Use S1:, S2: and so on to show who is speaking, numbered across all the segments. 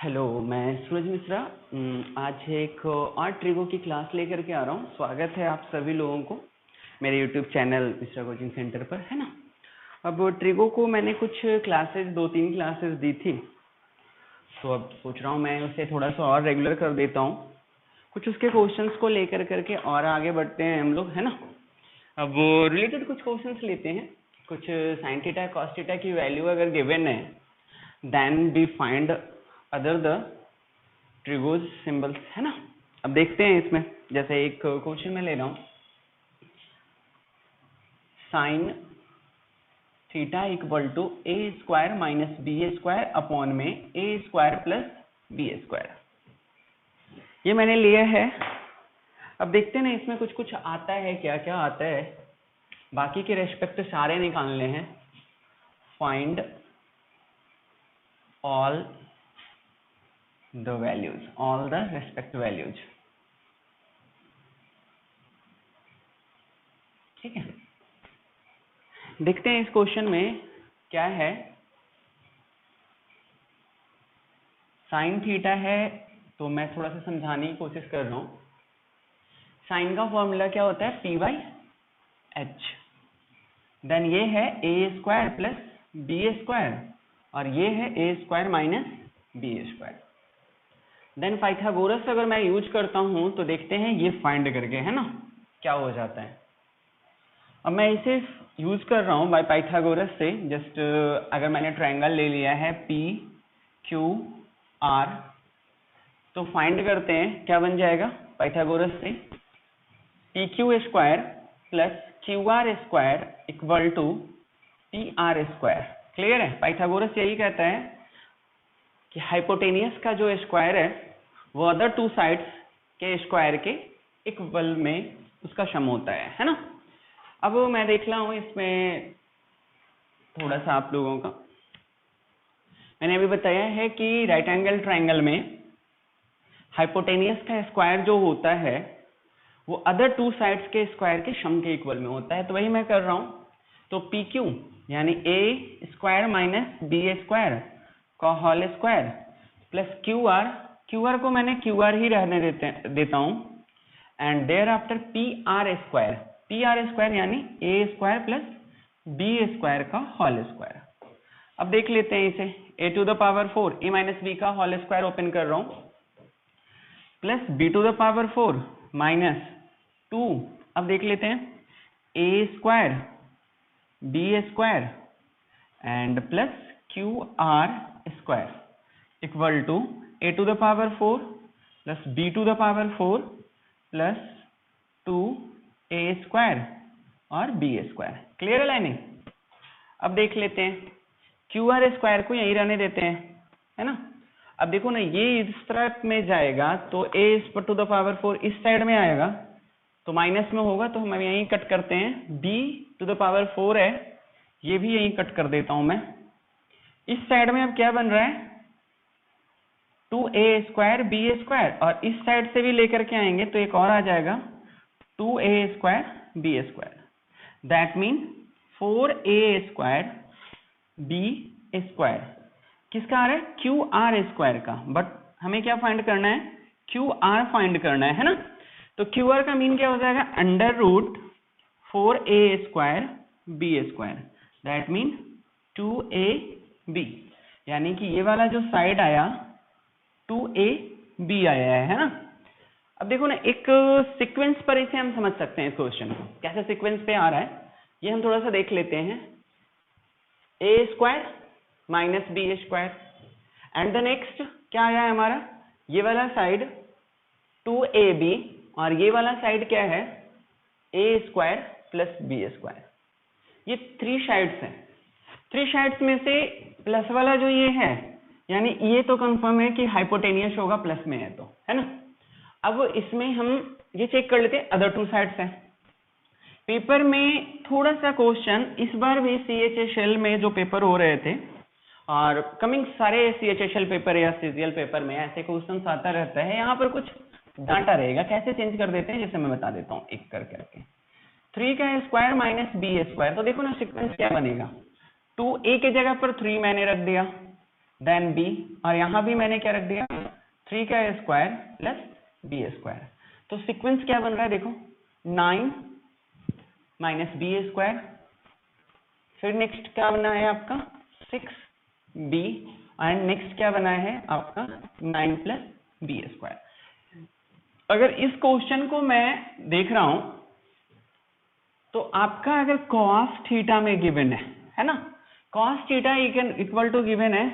S1: Hello, मैं सूरज मिश्रा। आज एक और ट्रिगो की क्लास लेकर के आ रहा हूँ। स्वागत है आप सभी लोगों को मेरे YouTube channel Mishra coaching centre पर, है ना। अब ट्रिगो को मैंने कुछ क्लासेस, 2-3 क्लासेस दी थी, तो अब सोच रहा हूँ मैं उसे थोड़ा सा और रेगुलर कर देता हूँ। कुछ उसके क्वेश्चंस को लेकर करके और आगे बढ़ते हैं हम लोग, है ना। अब रिलेटेड कुछ क्वेश्चंस लेते हैं। कुछ साइन थीटा कॉस थीटा की वैल्यू अगर गिवन है, then we find other the trigos symbols, है ना। अब देखते हैं इसमें, जैसे एक क्वेश्चन में ले रहा हूँ, sine theta equal to a square minus b square upon में a square plus b square, ये मैंने लिया है। अब देखते हैं ना इसमें कुछ कुछ आता है, क्या क्या आता है। बाकी के रेस्पेक्ट सारे निकालने हैं। Find all the values, all the respect values, ठीक है। देखते हैं इस क्वेश्चन में क्या है। साइन थीटा है, तो मैं थोड़ा सा समझाने की कोशिश कर रहा हूँ। साइन का फॉर्मूला क्या होता है, पी बाई एच। देन ये है a square plus b square, और ये है a square minus b square. Then Pythagoras अगर मैं यूज करता हूँ तो देखते हैं ये फाइंड करके, है ना, क्या हो जाता है। अब मैं इसे यूज कर रहा हूँ बाय पाइथागोरस से। जस्ट अगर मैंने ट्रायंगल ले लिया है पी क्यू आर, तो फाइंड करते हैं क्या बन जाएगा पाइथागोरस से। P Q square plus Q R square equal to P R square. Clear है। पाइथागोरस यही कहता है कि हाइपोटेनियस का जो स्क्वायर है वो अदर टू साइड्स के स्क्वायर के इक्वल में उसका सम होता है ना। अब मैं देख रहा हूँ इसमें थोड़ा सा आप लोगों का, मैंने अभी बताया है कि राइट एंगल ट्रायंगल में हाइपोटेनियस का स्क्वायर जो होता है वो अदर टू साइड्स के स्क्वायर के सम के इक्वल में होता है, तो वही मैं कर रहा हूँ। तो पी क्यू यानी a square minus b square का whole square plus Q R को मैंने क्यू आर ही रहने देता हूँ, and thereafter P R square यानी a square plus b square का होल स्क्वायर। अब देख लेते हैं इसे, a to the power 4 a minus b का होल स्क्वायर ओपन कर रहा हूं, plus b to the power 4 minus 2। अब देख लेते हैं a square b square and plus Q R square equal to a to the power 4 plus b to the power 4 plus 2 a square और b square. Clear है लाइनिंग। अब देख लेते हैं क्यू आर स्क्वायर को यही रहने देते हैं, है ना। अब देखो ना, ये इस तरफ में जाएगा तो ए टू द पावर 4 इस साइड में आएगा तो माइनस में होगा, तो हम यहीं कट करते हैं। बी टू द पावर 4 है, ये भी यहीं कट कर देता हूं मैं। इस साइड में अब क्या बन रहा है, 2a स्क्वायर बी स्क्वायर, और इस साइड से भी लेकर के आएंगे तो एक और आ जाएगा 2a square b square. That mean 4a square b square किसका आ रहा है, क्यू आर स्क्वायर का। बट हमें क्या फाइंड करना है, क्यू आर फाइंड करना है ना। तो क्यू आर का मीन क्या हो जाएगा, under root 4a square b square, that mean 2ab, यानी कि ये वाला जो साइड आया 2ab आया है ना। अब देखो ना, एक सीक्वेंस पर इसे हम समझ सकते हैं इस क्वेश्चन को, कैसे सीक्वेंस पे आ रहा है ये हम थोड़ा सा देख लेते हैं। A square minus b square, and the next क्या आया है हमारा, ये वाला साइड 2ab, और ये वाला साइड क्या है, a square plus b square. ये 3 साइड्स हैं। 3 साइड्स में से प्लस वाला जो ये है, यानी ये तो कंफर्म है कि हाइपोटेनियस होगा, प्लस में है तो, है ना। अब इसमें हम ये चेक कर लेते हैं अदर टू साइड्स हैं। पेपर में थोड़ा सा क्वेश्चन, इस बार भी CHSL में जो पेपर हो रहे थे और कमिंग सारे CHSL पेपर या CGL पेपर में ऐसे क्वेश्चन आता रहता है। यहाँ पर कुछ डाटा रहेगा, कैसे चेंज कर देते हैं जैसे मैं बता देता हूँ एक कर करके। 3 का स्क्वायर माइनस बी स्क्वायर, तो देखो ना सीक्वेंस क्या बनेगा, 2a की जगह पर 3 मैंने रख दिया, देन बी, और यहां भी मैंने क्या रख दिया 3 का स्क्वायर प्लस बी स्क्वायर। तो सीक्वेंस क्या बन रहा है देखो 9 माइनस बी स्क्वायर, फिर नेक्स्ट क्या बना है आपका 6b, एंड नेक्स्ट क्या बना है आपका 9 प्लस बी स्क्वायर। अगर इस क्वेश्चन को मैं देख रहा हूं तो आपका अगर cos थीटा में गिवन है ना, cos theta equal to given है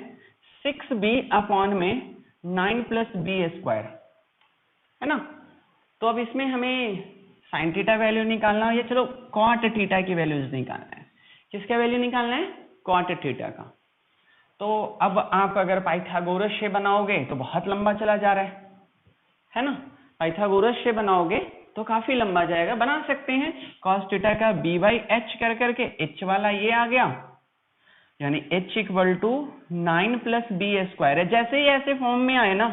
S1: 6b अपॉन में 9 प्लस बी स्क्वायर, है ना। तो अब इसमें हमें साइन थीटा वैल्यू निकालना है, या चलो कॉट थीटा की वैल्यूज निकालना है। किसका वैल्यू निकालना है कॉट थीटा का। तो अब आप अगर पाइथागोरस से बनाओगे तो बहुत लंबा चला जा रहा है ना, पाइथागोरस से बनाओगे तो काफी लंबा जाएगा। बना सकते हैं कॉस थीटा का b बाई एच कर करके, h वाला ये आ गया, यानी h equal to 9 plus b square है। जैसे ही ऐसे फॉर्म में आए ना,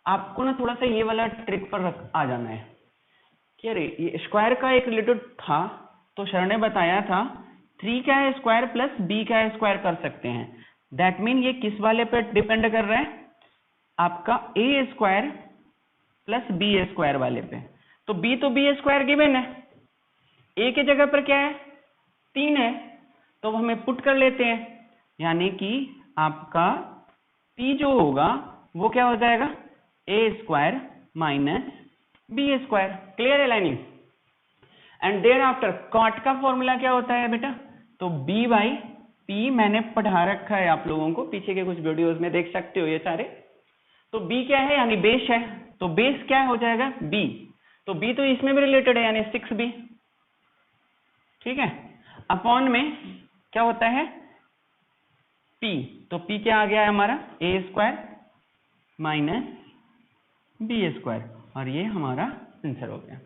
S1: आपको ना थोड़ा सा ये वाला ट्रिक पर आ जाना है कि अरे ये स्क्वायर का एक रिलेटेड था, तो सर ने बताया था 3 का स्क्वायर प्लस b का स्क्वायर कर सकते हैं। दैट मीन ये किस वाले पे डिपेंड कर रहा है आपका a square plus b square वाले पे। तो b तो बी स्क्वायर गिवन है, a के जगह पर क्या है 3 है, तो हमें पुट कर लेते हैं, यानी कि आपका p जो होगा वो क्या हो जाएगा a square minus b square. Clear है lining. And thereafter cot का फॉर्मूला क्या होता है बेटा, तो b बाई पी मैंने पढ़ा रखा है आप लोगों को, पीछे के कुछ वीडियोस में देख सकते हो ये सारे। तो b क्या है यानी बेस है, तो बेस क्या हो जाएगा b, तो b तो इसमें भी रिलेटेड है यानी 6b, ठीक है। अपॉन में क्या होता है p, तो p क्या आ गया है हमारा a square minus b square, और ये हमारा आंसर हो गया।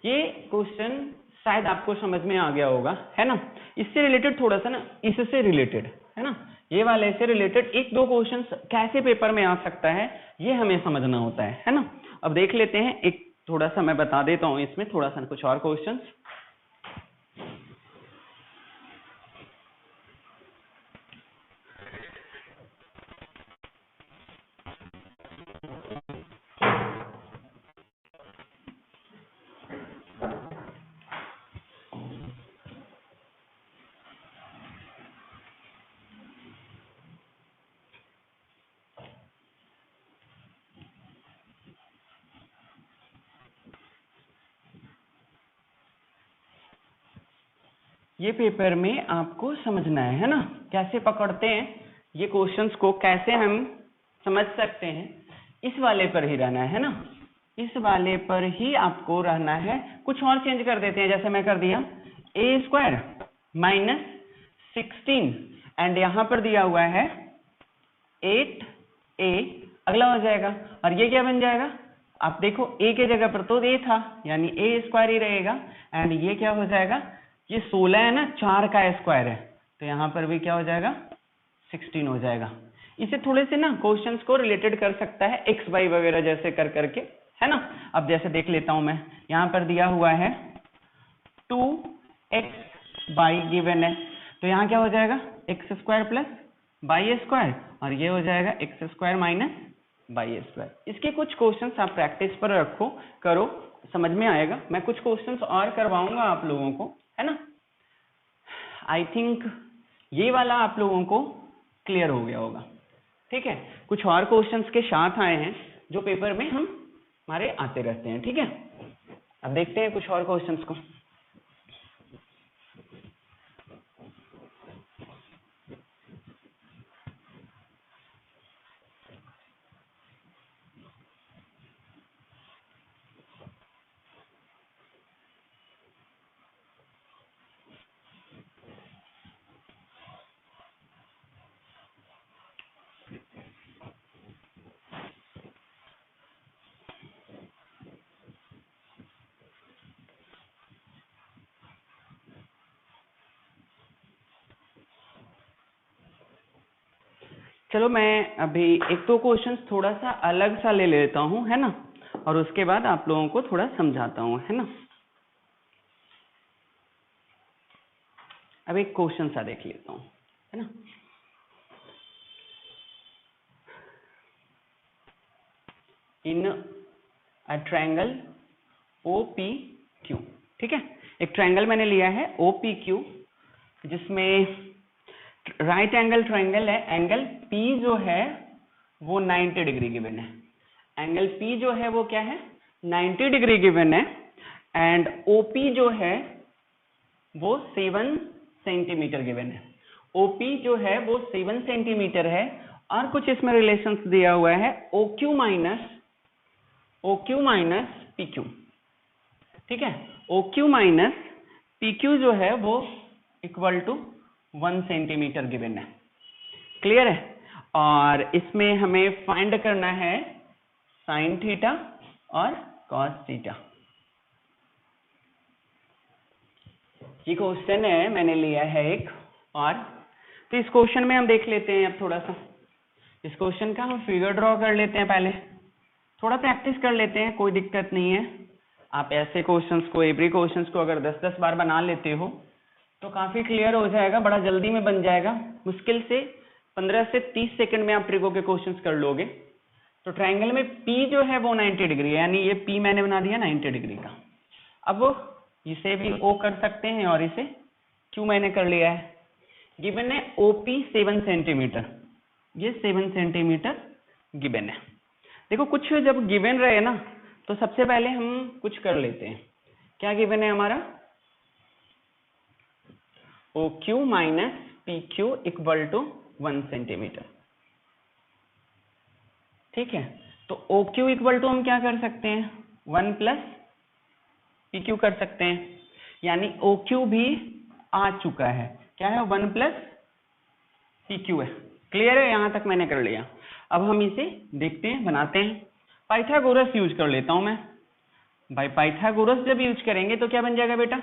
S1: ये क्वेश्चन शायद आपको समझ में आ गया होगा, है ना। इससे रिलेटेड थोड़ा सा ना, इससे रिलेटेड है ना, ये वाले से रिलेटेड एक दो क्वेश्चन कैसे पेपर में आ सकता है ये हमें समझना होता है ना। अब देख लेते हैं, एक थोड़ा सा मैं बता देता हूं इसमें थोड़ा सा कुछ और क्वेश्चन। ये पेपर में आपको समझना है ना, कैसे पकड़ते हैं ये क्वेश्चंस को, कैसे हम समझ सकते हैं, इस वाले पर ही रहना है ना, इस वाले पर ही आपको रहना है। कुछ और चेंज कर देते हैं, जैसे मैं कर दिया a स्क्वायर माइनस 16 एंड यहां पर दिया हुआ है 8a, अगला हो जाएगा, और ये क्या बन जाएगा आप देखो a के जगह पर तो a था यानी a स्क्वायर ही रहेगा, एंड ये क्या हो जाएगा ये 16 है ना, 4 का स्क्वायर है, तो यहां पर भी क्या हो जाएगा 16 हो जाएगा। इसे थोड़े से ना क्वेश्चंस को रिलेटेड कर सकता है एक्स वाई वगैरह जैसे कर करके, है ना। अब जैसे देख लेता हूं मैं, यहां पर दिया हुआ है 2x बाई गिवन है, तो यहां क्या हो जाएगा x square plus by square, और ये हो जाएगा x square minus by square. इसके कुछ क्वेश्चंस आप प्रैक्टिस पर रखो, करो, समझ में आएगा। मैं कुछ क्वेश्चंस और करवाऊंगा आप लोगों को, है ना। आई थिंक ये वाला आप लोगों को क्लियर हो गया होगा, ठीक है। कुछ और क्वेश्चंस के साथ आए हैं जो पेपर में हम हमारे आते रहते हैं, ठीक है। अब देखते हैं कुछ और क्वेश्चंस को। चलो मैं अभी एक दो क्वेश्चन थोड़ा सा अलग सा ले लेता हूं, है ना, और उसके बाद आप लोगों को थोड़ा समझाता हूं, है ना। अब एक क्वेश्चन सा देख लेता हूं, है ना। इन अ ट्रायंगल OPQ। ठीक है, एक ट्रायंगल मैंने लिया है OPQ, जिसमें राइट एंगल ट्रायंगल है। एंगल P जो है वो 90 डिग्री गिवन है। एंगल P जो है वो क्या है, 90 डिग्री गिवन है। एंड OP जो है वो 7 सेंटीमीटर गिवन है। OP जो है वो 7 सेंटीमीटर है। और कुछ इसमें रिलेशंस दिया हुआ है, OQ माइनस PQ। ठीक है, OQ माइनस PQ जो है वो इक्वल टू 1 सेंटीमीटर गिवन है। क्लियर है। और इसमें हमें फाइंड करना है साइन थीटा और कॉस थीटा। ये क्वेश्चन है, मैंने लिया है एक। और तो इस क्वेश्चन में हम देख लेते हैं, अब थोड़ा सा इस क्वेश्चन का हम फिगर ड्रॉ कर लेते हैं। पहले थोड़ा प्रैक्टिस कर लेते हैं, कोई दिक्कत नहीं है। आप ऐसे क्वेश्चंस को, एवरी क्वेश्चंस को अगर 10-10 बार बना लेते हो तो काफी क्लियर हो जाएगा, बड़ा जल्दी में बन जाएगा। मुश्किल से 15 से 30 सेकंड में आप ट्रिगो के क्वेश्चंस कर लोगे। तो ट्रायंगल में P जो है वो 90 डिग्री है, यानी ये P मैंने बना दिया 90 डिग्री का। अब इसे भी O कर सकते हैं और इसे Q मैंने कर लिया है। गिवन है OP 7 सेंटीमीटर, ये 7 सेंटीमीटर गिवन है। देखो कुछ जब गिवन रहे ना तो सबसे पहले हम कुछ कर लेते हैं। क्या गिवन है हमारा, OQ minus PQ equal to 1 centimetre. ठीक है, तो OQ इक्वल टू हम क्या कर सकते हैं, 1 प्लस PQ कर सकते हैं, यानी OQ भी आ चुका है। क्या है, 1 प्लस PQ है। क्लियर है, यहां तक मैंने कर लिया। अब हम इसे देखते हैं, बनाते हैं। पाइथागोरस यूज कर लेता हूं मैं। भाई पाइथागोरस जब यूज करेंगे तो क्या बन जाएगा बेटा,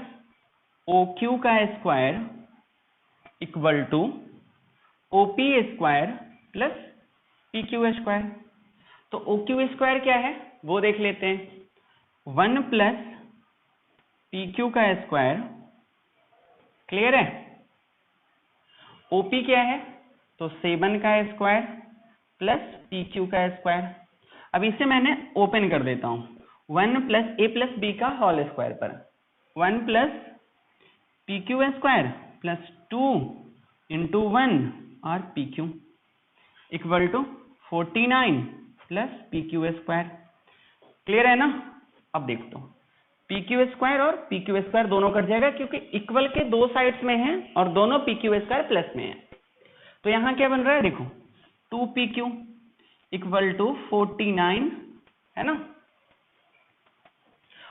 S1: OQ का square equal to OP square plus PQ square. तो OQ स्क्वायर क्या है वो देख लेते हैं, 1 प्लस PQ का स्क्वायर। क्लियर है। OP क्या है, तो 7 का स्क्वायर प्लस PQ का स्क्वायर। अब इसे मैंने ओपन कर देता हूं, 1 प्लस A प्लस B का होल स्क्वायर पर 1 plus PQ square plus 2 into 1 और PQ equal to 49 plus PQ square. Clear है ना। अब देख दो, PQ स्क्वायर और PQ स्क्वायर दोनों कट जाएगा, क्योंकि इक्वल के दो साइड्स में है और दोनों PQ स्क्वायर प्लस में है। तो यहां क्या बन रहा है, देखो 2PQ इक्वल टू 49 है ना,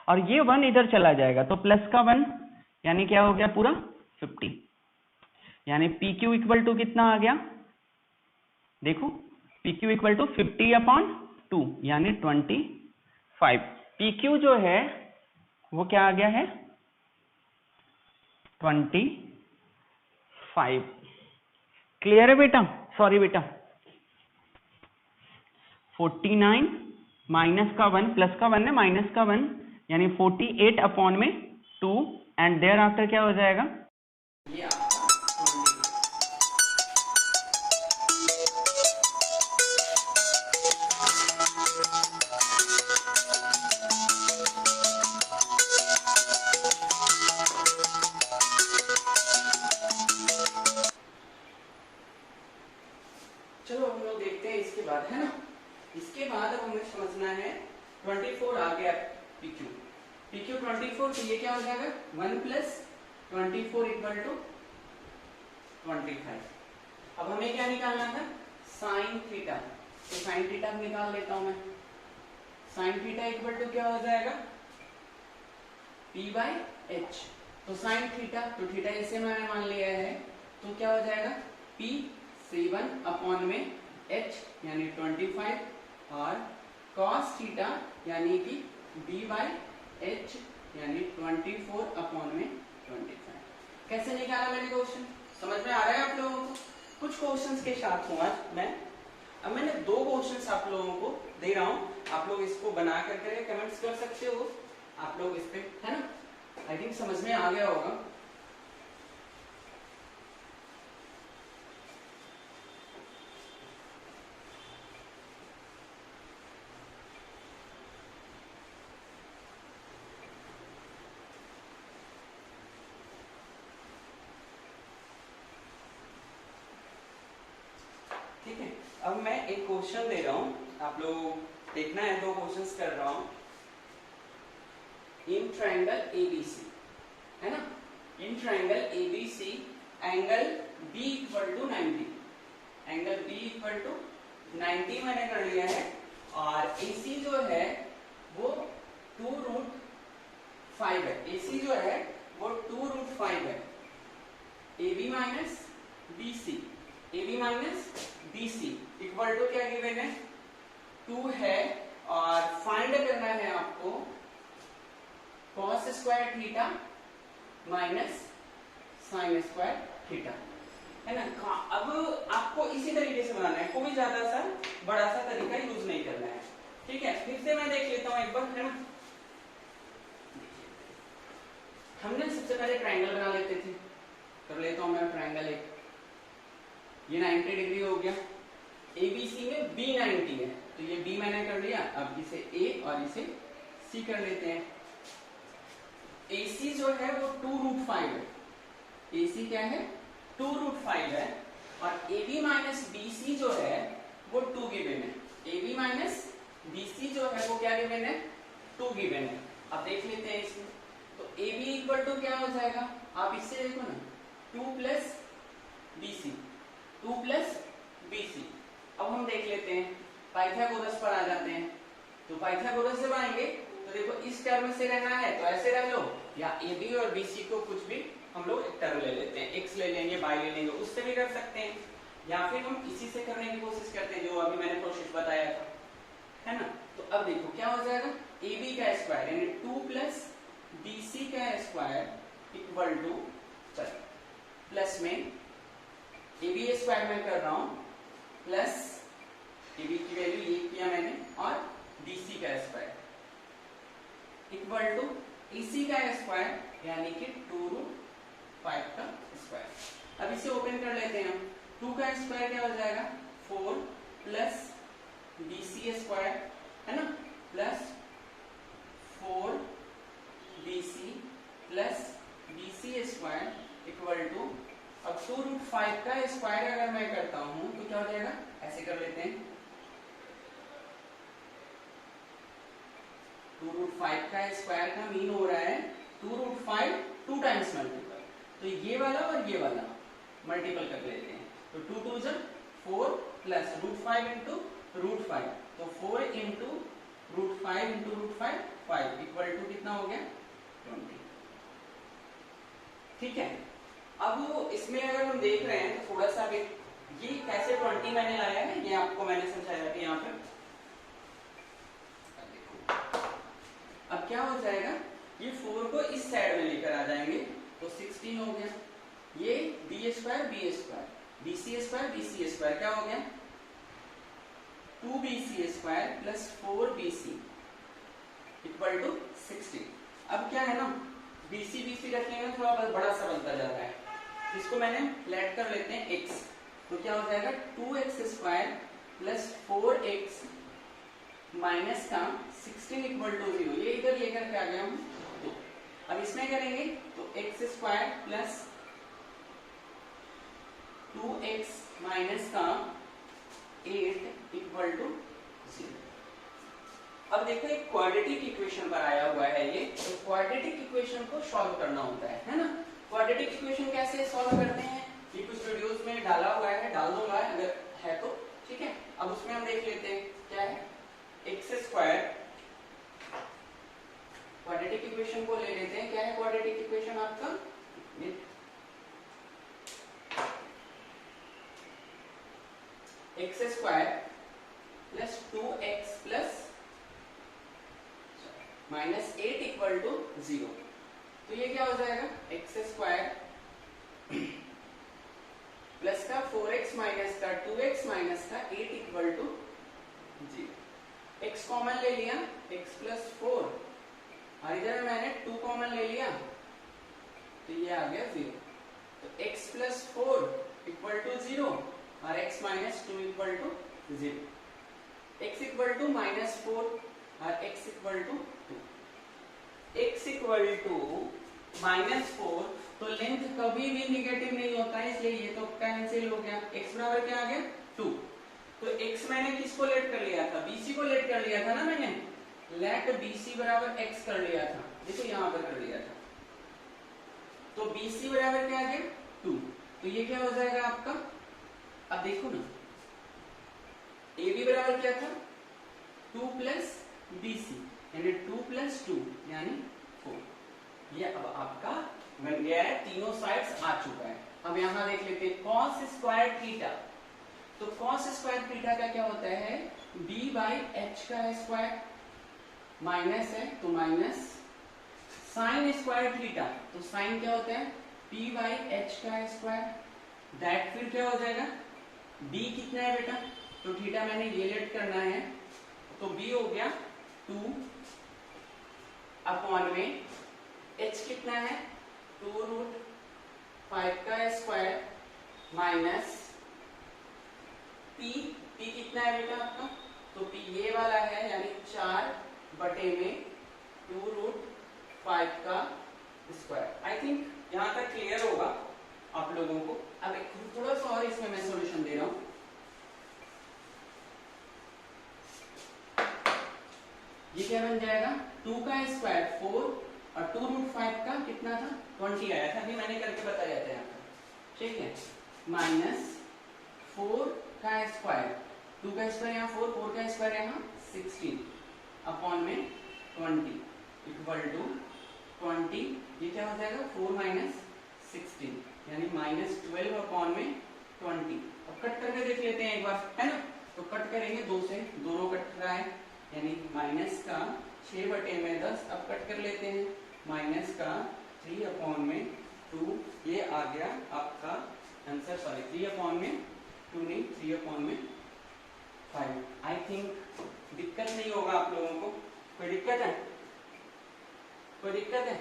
S1: और ये 1 इधर चला जाएगा तो प्लस का 1, यानी क्या हो गया पूरा 50। यानी PQ इक्वल टू कितना आ गया, देखो PQ इक्वल टू 50/2 यानी 25। PQ जो है वो क्या आ गया है, 25। क्लियर है बेटा, सॉरी बेटा 49 माइनस का 1 प्लस का 1 है, माइनस का 1 यानी 48/2 एंड देयर आफ्टर क्या हो जाएगा, ये आपका 20। चलो हम लोग देखते हैं इसके बाद, है ना। इसके बाद अब हमें समझना है 24 आ गया PQ 24, तो ये क्या हो जाएगा 1 प्लस 24 इक्वल टू 25। अब हमें क्या निकालना था, साइन थीटा। तो साइन थीटा निकाल लेता हूं मैं। साइन थीटा इक्वल टू क्या हो जाएगा, P/H। तो साइन थीटा, तो थीटा इसे मैंने मान लिया है, तो क्या हो जाएगा P 7/H यानी 25 और cos थीटा यानी कि B/H यानी 24/25। कैसे निकाला मैंने क्वेश्चन, समझ में आ रहा है आप लोगों को। कुछ क्वेश्चंस के साथ हूँ आज मैं। अब मैंने 2 क्वेश्चंस आप लोगों को दे रहा हूँ, आप लोग इसको बना करके कमेंट्स कर सकते हो आप लोग इस पे, है ना। आई थिंक समझ में आ गया होगा। ठीक है, अब मैं एक क्वेश्चन दे रहा हूं, आप लोग देखना है, दो क्वेश्चंस कर रहा हूं। इन ट्रायंगल एबीसी, है ना, in triangle A B C angle B equal to 90, angle B equal to 90 मैंने कर लिया है, और AC जो है वो 2√5 है, AC जो है वो 2√5 है, AB minus BC, AB minus BC equal to क्या गिवन है, 2 है, और फाइंड करना है आपको cos square theta minus sine square theta, है ना। अब आपको इसी तरीके से बनाना है, कोई ज्यादा सा बड़ा सा तरीका यूज नहीं करना है, ठीक है। फिर से मैं देख लेता हूं एक बार, है ना। हमने सबसे पहले ट्रायंगल बना लेते थे, कर लेता हूं मैं ट्रायंगल एक, ये 90 डिग्री हो गया, ABC में B 90 है, तो ये B मैंने कर लिया, अब इसे A और इसे C कर लेते हैं। AC जो है वो 2√5 है, AC क्या है 2√5 है, और AB माइनस BC जो है वो 2 गिवन है, AB माइनस BC जो है वो क्या गिवन है 2 गिवन है। अब देख लेते हैं इसमें, तो AB इक्वल टू क्या हो जाएगा, आप इससे देखो ना, 2 प्लस BC, 2 प्लस BC। अब हम देख लेते हैं, पाइथागोरस पर आ जाते हैं, तो पाइथागोरस जब आएंगे तो देखो इस टर्म से रहना है तो ऐसे रह लो, या AB और BC को कुछ भी हम लोग एक टर्म ले लेते हैं, x ले लेंगे, y ले लेंगे, उससे भी कर सकते हैं, या फिर हम इसी से करने की कोशिश करते हैं जो अभी मैंने प्रोसेस बताया था, है ना। तो अब देखो क्या हो जाएगा, AB का स्क्वायर यानी 2 प्लस BC का स्क्वायर इक्वल टू, प्लस में AB स्क्वायर में कर रहा हूं, प्लस AB की वैल्यू ये किया मैंने, और BC का स्क्वायर इक्वल टू AC का स्क्वायर यानी कि 2√5 का स्क्वायर। अब इसे ओपन कर लेते हैं हम, 2 का स्क्वायर क्या हो जाएगा 4 प्लस BC स्क्वायर, है ना, plus 4 BC plus BC square equal to, अब 2√5 का स्क्वायर अगर मैं करता हूं तो क्या हो जाएगा, ऐसे कर लेते हैं, 2√5 का स्क्वायर का मीन हो रहा है 2√5 2 टाइम्स मल्टीपल, तो ये वाला और ये वाला मल्टीपल कर लेते हैं, तो 2 2 जा 4 प्लस √5 इंटू √5, तो 4 इंटू √5 इंटू √5 5 इक्वल टू कितना हो गया 20, ठीक है। अब इसमें अगर हम देख रहे हैं तो थोड़ा सा भी, ये कैसे 20 मैंने लाया है ये आपको मैंने समझाया कि यहाँ पर, अब क्या हो जाएगा, ये 4 को इस साइड में लेकर आ जाएंगे तो 16 हो गया, ये B square B square, BC square BC square क्या हो गया 2BC square plus 4BC equal to 16। अब क्या है ना, BC BC रखने में थोड़ा बड़ा सा बनता जा रहा है, इसको मैंने लेट कर लेते हैं x, तो क्या हो जाएगा 2x square plus 4x minus का 16 इक्वल टू 0, ये इधर लेकर के आ गया हम, तो अब इसमें करेंगे तो x square plus 2x minus का 8 इक्वल टू 0। अब देखो एक क्वाड्रेटिक इक्वेशन पर आया हुआ है ये, तो क्वाड्रेटिक इक्वेशन को सॉल्व करना होता है ना। क्वाड्रेटिक इक्वेशन कैसे सॉल्व करते हैं, ये कुछ वीडियोस में डाला हुआ है, डाल दूंगा अगर है तो, ठीक है। अब उसमें हम देख लेते हैं क्या है, एक्स स्क्वायर, क्वाड्रेटिक इक्वेशन को ले लेते हैं, क्या है क्वाड्रेटिक इक्वेशन आपका, x square plus 2x plus minus 8 equal to 0, तो ये क्या हो जाएगा एक्स स्क्वायर प्लस का 4x माइनस का 2x माइनस का 8 इक्वल टू 0, x कॉमन ले लिया x प्लस 4, और इधर मैंने 2 कॉमन ले लिया तो ये आ गया 0, तो x प्लस 4 इक्वल टू 0 और x minus 2 equal to 0, x equal to minus 4 और x equal to 2, x equal to minus 4, तो लेंथ कभी भी निगेटिव नहीं होता है, इसलिए ये तो कैंसिल हो गया, x बराबर क्या आ गया 2, तो x मैंने किसको लेट कर लिया था, BC को लेट कर लिया था ना मैंने, लेट BC बराबर x कर लिया था, देखो यहां पर कर लिया था, तो BC बराबर क्या आ गया 2, तो ये क्या हो जाएगा आपका, अब देखो ना AB बराबर क्या था 2 प्लस BC यानी 2 प्लस 2 यानी 4, ये अब आपका बन गया है, तीनों साइड्स आ चुका है। अब यहां देख लेते हैं cos स्क्वायर थीटा, तो cos स्क्वायर थीटा का क्या होता है b बाई एच का स्क्वायर, माइनस है तो माइनस, साइन स्क्वायर थीटा तो साइन क्या होता है p बाई एच का स्क्वायर, दैट फिर क्या हो जाएगा b कितना है बेटा, तो थीटा मैंने ये लेट करना है, तो b हो गया 2 अपॉन में h कितना है 2 रूट 5 का स्क्वायर माइनस p कितना है बेटा आपका, तो p ये वाला है यानी 4 बटे में 2 रूट 5 का स्क्वायर। आई थिंक यहां तक क्लियर होगा आप लोगों को। अब एक थोड़ा सा और इसमें मैं सॉल्यूशन दे रहा हूं, ये क्या बन जाएगा 2 का स्क्वायर 4 और 2 रूट 5 का कितना था 20 आया था, अभी मैंने करके बताया था यहाँ पर, ठीक है, माइनस 4 का स्क्वायर, 2 का स्क्वायर यहाँ 4 का स्क्वायर यहाँ 16 अपॉन में 20 इक्वल टू 20, ये क्या हो जाएगा 4 माइनस 16 यानी माइनस 12 अपॉन में 20। अब कट करके देख लेते हैं एक बार, है ना, तो कट करेंगे 2 से, दोनों कट रहा है यानी माइनस का 6 बटे में 10, अब कट कर लेते हैं, माइनस का 3 अपॉन में 2, ये आ गया आपका आंसर, सॉरी 3 अपॉन में 2 नहीं 3 अपॉन में 5। आई थिंक दिक्कत नहीं होगा आप लोगों को, कोई दिक्कत है, कोई दिक्कत है,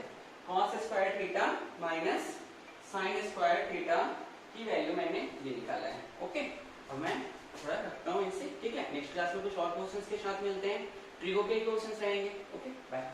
S1: cos square theta minus sine square theta की वैल्यू मैंने ये निकाला है, ओके। और मैं थोड़ा रखता हूँ इसे, ठीक है, नेक्स्ट क्लास में कुछ और क्वेश्चंस के साथ मिलते हैं, ट्रिगो के क्वेश्चंस रहेंगे, ओके बाय।